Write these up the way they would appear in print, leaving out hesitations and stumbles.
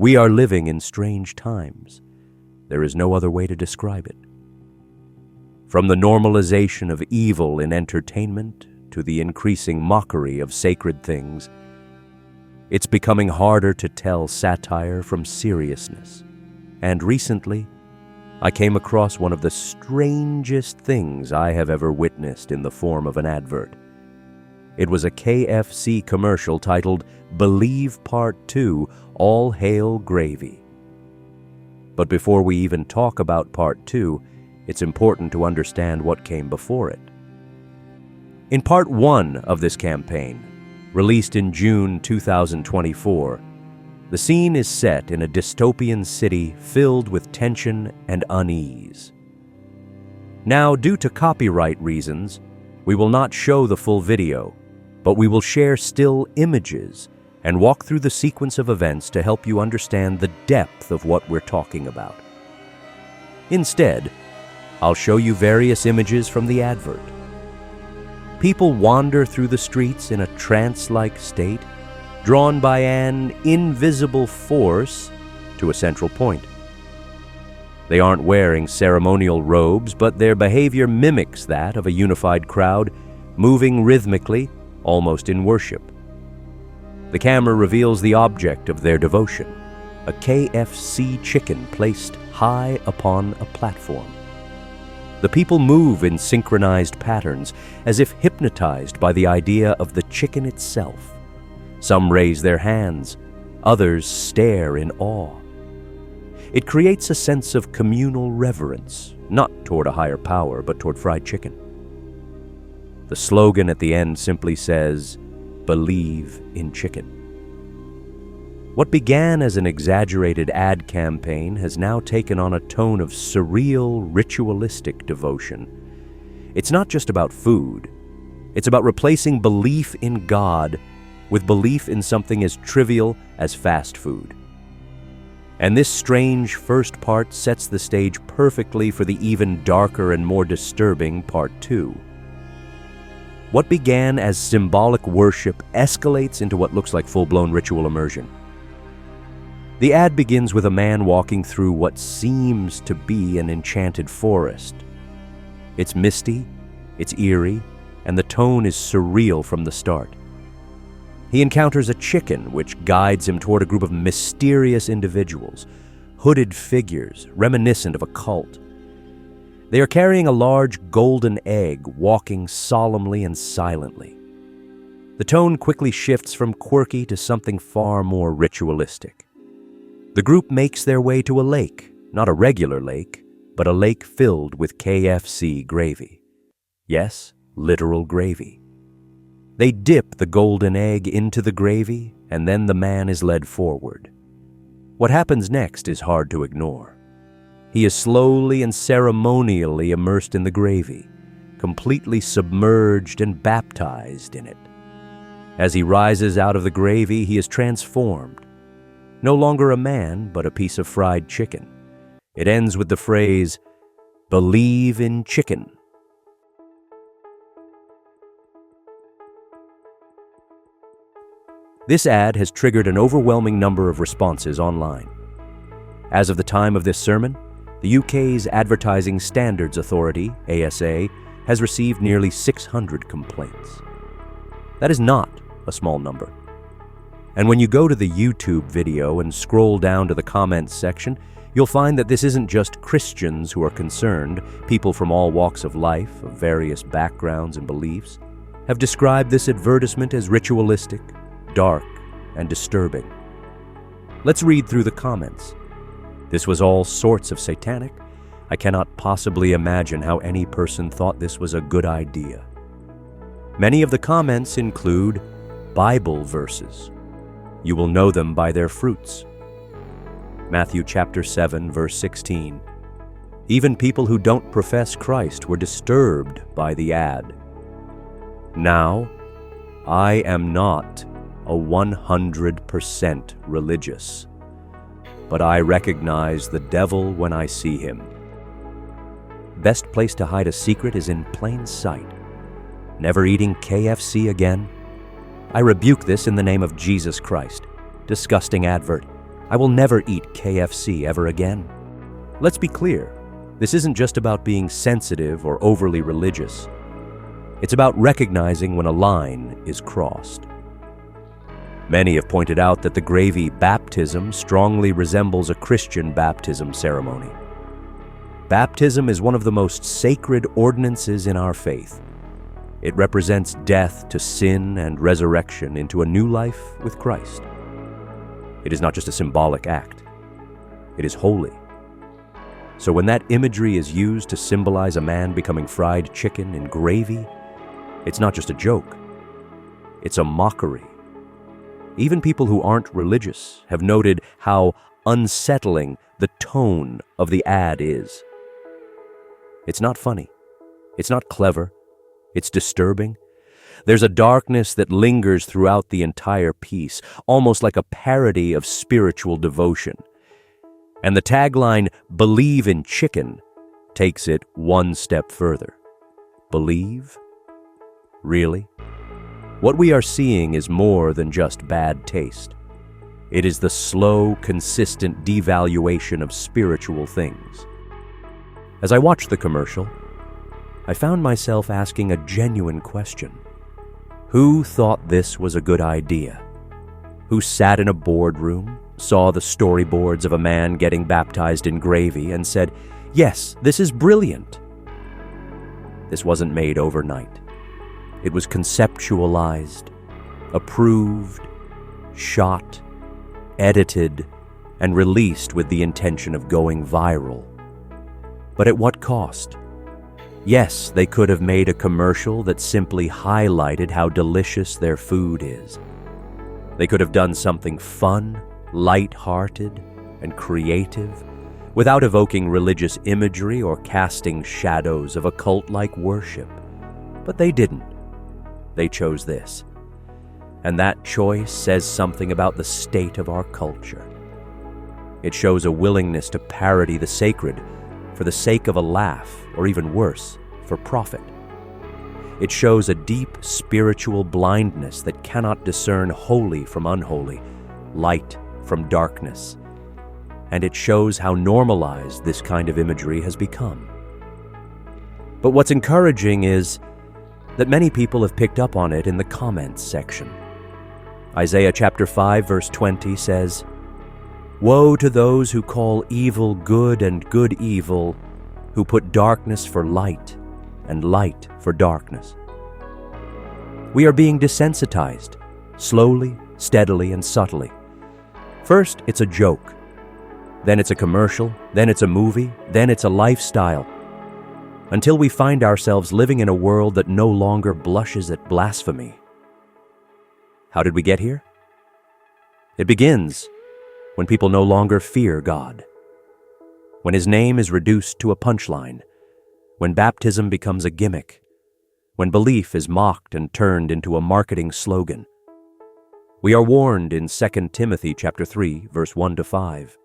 We are living in strange times. There is no other way to describe it. From the normalization of evil in entertainment to the increasing mockery of sacred things, it's becoming harder to tell satire from seriousness. And recently, I came across one of the strangest things I have ever witnessed in the form of an advert. It was a KFC commercial titled, "Believe Part 2, All Hail Gravy." But before we even talk about Part 2, it's important to understand what came before it. In Part 1 of this campaign, released in June 2024, the scene is set in a dystopian city filled with tension and unease. Now, due to copyright reasons, we will not show the full video, but we will share still images and walk through the sequence of events to help you understand the depth of what we're talking about. Instead, I'll show you various images from the advert. People wander through the streets in a trance-like state, drawn by an invisible force to a central point. They aren't wearing ceremonial robes, but their behavior mimics that of a unified crowd, moving rhythmically, almost in worship. The camera reveals the object of their devotion, a KFC chicken placed high upon a platform. The people move in synchronized patterns, as if hypnotized by the idea of the chicken itself. Some raise their hands, others stare in awe. It creates a sense of communal reverence, not toward a higher power, but toward fried chicken. The slogan at the end simply says, "Believe in chicken." What began as an exaggerated ad campaign has now taken on a tone of surreal, ritualistic devotion. It's not just about food. It's about replacing belief in God with belief in something as trivial as fast food. And this strange first part sets the stage perfectly for the even darker and more disturbing Part 2. What began as symbolic worship escalates into what looks like full-blown ritual immersion. The ad begins with a man walking through what seems to be an enchanted forest. It's misty, it's eerie, and the tone is surreal from the start. He encounters a chicken which guides him toward a group of mysterious individuals, hooded figures reminiscent of a cult. They are carrying a large golden egg, walking solemnly and silently. The tone quickly shifts from quirky to something far more ritualistic. The group makes their way to a lake, not a regular lake, but a lake filled with KFC gravy. Yes, literal gravy. They dip the golden egg into the gravy, and then the man is led forward. What happens next is hard to ignore. He is slowly and ceremonially immersed in the gravy, completely submerged and baptized in it. As he rises out of the gravy, he is transformed. No longer a man, but a piece of fried chicken. It ends with the phrase, "Believe in chicken." This ad has triggered an overwhelming number of responses online. As of the time of this sermon, the UK's Advertising Standards Authority, ASA, has received nearly 600 complaints. That is not a small number. And when you go to the YouTube video and scroll down to the comments section, you'll find that this isn't just Christians who are concerned. People from all walks of life, of various backgrounds and beliefs, have described this advertisement as ritualistic, dark, and disturbing. Let's read through the comments. This was all sorts of satanic. I cannot possibly imagine how any person thought this was a good idea. Many of the comments include Bible verses. You will know them by their fruits. Matthew chapter 7, verse 16. Even people who don't profess Christ were disturbed by the ad. Now, I am not a 100% religious, but I recognize the devil when I see him. Best place to hide a secret is in plain sight. Never eating KFC again? I rebuke this in the name of Jesus Christ. Disgusting advert. I will never eat KFC ever again. Let's be clear, this isn't just about being sensitive or overly religious. It's about recognizing when a line is crossed. Many have pointed out that the gravy baptism strongly resembles a Christian baptism ceremony. Baptism is one of the most sacred ordinances in our faith. It represents death to sin and resurrection into a new life with Christ. It is not just a symbolic act. It is holy. So when that imagery is used to symbolize a man becoming fried chicken in gravy, it's not just a joke. It's a mockery. Even people who aren't religious have noted how unsettling the tone of the ad is. It's not funny. It's not clever. It's disturbing. There's a darkness that lingers throughout the entire piece, almost like a parody of spiritual devotion. And the tagline, "Believe in chicken," takes it one step further. Believe? Really? What we are seeing is more than just bad taste. It is the slow, consistent devaluation of spiritual things. As I watched the commercial, I found myself asking a genuine question. Who thought this was a good idea? Who sat in a boardroom, saw the storyboards of a man getting baptized in gravy, and said, "Yes, this is brilliant"? This wasn't made overnight. It was conceptualized, approved, shot, edited, and released with the intention of going viral. But at what cost? Yes, they could have made a commercial that simply highlighted how delicious their food is. They could have done something fun, light-hearted, and creative, without evoking religious imagery or casting shadows of a cult-like worship. But they didn't. They chose this. And that choice says something about the state of our culture. It shows a willingness to parody the sacred for the sake of a laugh, or even worse, for profit. It shows a deep spiritual blindness that cannot discern holy from unholy, light from darkness. And it shows how normalized this kind of imagery has become. But what's encouraging is that many people have picked up on it in the comments section. Isaiah chapter 5 verse 20 says, "Woe to those who call evil good and good evil, who put darkness for light and light for darkness." We are being desensitized, slowly, steadily, and subtly. First, it's a joke. Then it's a commercial. Then it's a movie. Then it's a lifestyle. Until we find ourselves living in a world that no longer blushes at blasphemy. How did we get here? It begins when people no longer fear God. When His name is reduced to a punchline. When baptism becomes a gimmick. When belief is mocked and turned into a marketing slogan. We are warned in 2 Timothy chapter 3, verse 1-5.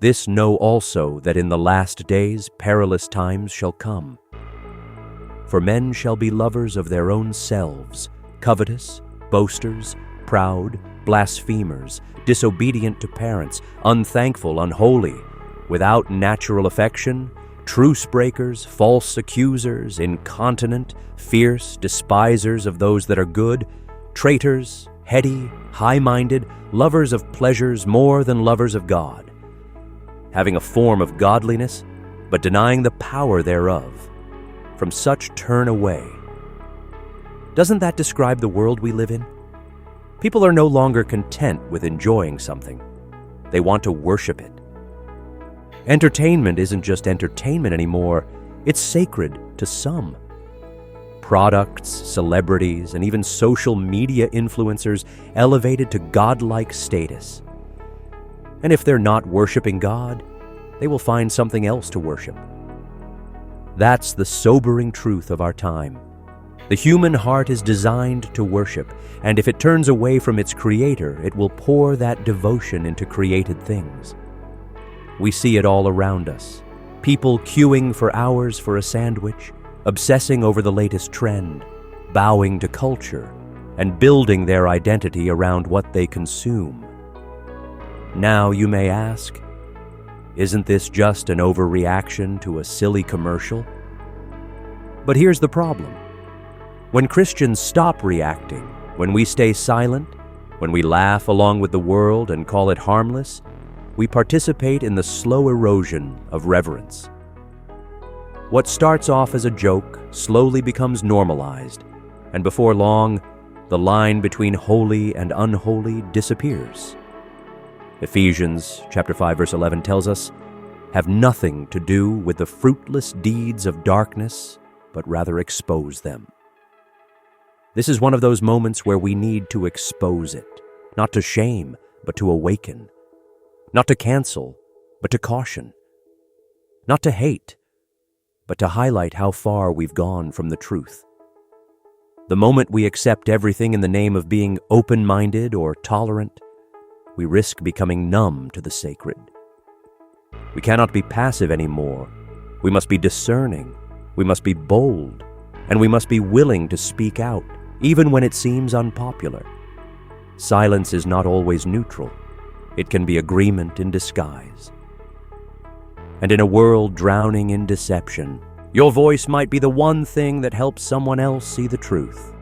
"This know also, that in the last days perilous times shall come. For men shall be lovers of their own selves, covetous, boasters, proud, blasphemers, disobedient to parents, unthankful, unholy, without natural affection, truce breakers, false accusers, incontinent, fierce, despisers of those that are good, traitors, heady, high-minded, lovers of pleasures more than lovers of God, having a form of godliness, but denying the power thereof. From such turn away." Doesn't that describe the world we live in? People are no longer content with enjoying something. They want to worship it. Entertainment isn't just entertainment anymore, it's sacred to some. Products, celebrities, and even social media influencers elevated to godlike status. And if they're not worshiping God, they will find something else to worship. That's the sobering truth of our time. The human heart is designed to worship, and if it turns away from its Creator, it will pour that devotion into created things. We see it all around us. People queuing for hours for a sandwich, obsessing over the latest trend, bowing to culture, and building their identity around what they consume. Now you may ask, isn't this just an overreaction to a silly commercial? But here's the problem. When Christians stop reacting, when we stay silent, when we laugh along with the world and call it harmless, we participate in the slow erosion of reverence. What starts off as a joke slowly becomes normalized, and before long, the line between holy and unholy disappears. Ephesians chapter 5, verse 11 tells us, "Have nothing to do with the fruitless deeds of darkness, but rather expose them." This is one of those moments where we need to expose it, not to shame, but to awaken, not to cancel, but to caution, not to hate, but to highlight how far we've gone from the truth. The moment we accept everything in the name of being open-minded or tolerant, we risk becoming numb to the sacred. We cannot be passive anymore. We must be discerning. We must be bold. And we must be willing to speak out, even when it seems unpopular. Silence is not always neutral. It can be agreement in disguise. And in a world drowning in deception, your voice might be the one thing that helps someone else see the truth.